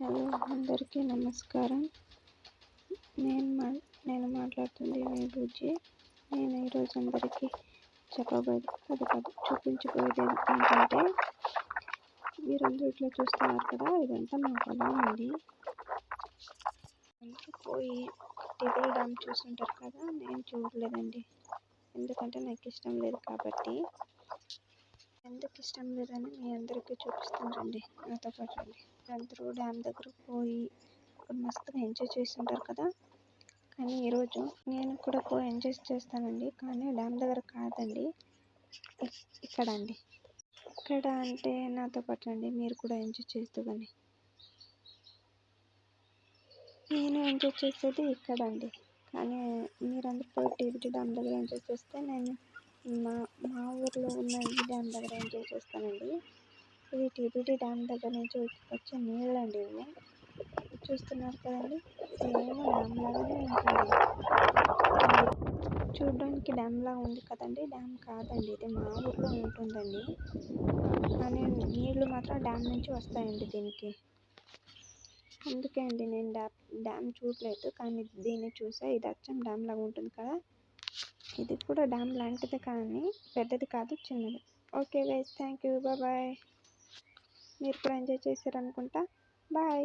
Hello అందరికీ నమస్కారం. నేను మాట్లాడుతుంది మీ బుజ్జి. నేను ఈరోజు అందరికీ చూపించబోయేది ఏంటంటే, మీరందరూ ఇట్లా చూస్తున్నారు కదా, ఇదంతా మా పొలం అండి. అందరూ పోయి టీవీ డ్యామ్ చూస్తుంటారు కదా, నేను చూడలేదండి. ఎందుకంటే నాకు ఇష్టం లేదు కాబట్టి. ఎందుకు ఇష్టం లేదని మీ అందరికీ చూపిస్తానండి, నాతో పాటు రండి. అందరూ డ్యామ్ దగ్గర పోయి అక్కడ మస్తుగా ఎంజాయ్ చేస్తుంటారు కదా, కానీ ఈరోజు నేను కూడా పోయి ఎంజాయ్ చేస్తానండి. కానీ డ్యామ్ దగ్గర కాదండి, ఇక్కడ అండి. ఇక్కడ అంటే నాతో పాటు రండి, మీరు కూడా ఎంజాయ్ చేస్తూ కానీ. నేను ఎంజాయ్ చేసేది ఇక్కడ అండి, కానీ మీరందరూ పోయి టీబీటీ డ్యామ్ దగ్గర ఎంజాయ్ చేస్తే నేను మా ఊర్లో ఉన్న ఈ డ్యామ్ దగ్గర ఎంజాయ్ చేస్తానండి. ఇది టీబీటీ డ్యామ్ దగ్గర నుంచి వచ్చే నీళ్ళండి. ఇవి చూస్తున్నారు కదండి, సేమ్ డ్యామ్ లాగానే ఉంటుంది. చూడడానికి డ్యామ్ లాగా ఉంది కదండి, డ్యామ్ కాదండి, ఇది మా ఊర్లో ఉంటుందండి. కానీ నీళ్లు మాత్రం డ్యామ్ నుంచి వస్తాయండి దీనికి. అందుకే అండి నేను డ్యామ్ చూడలేదు, కానీ దీన్ని చూసా. ఇది అచ్చం డ్యామ్ లాగా ఉంటుంది కదా, ఇది కూడా డ్యామ్ లాంటిది కానీ పెద్దది కాదు, చిన్నది. Okay guys, thank you, bye. మీరు కూడా ఎంజాయ్ చేశారనుకుంటా. బాయ్.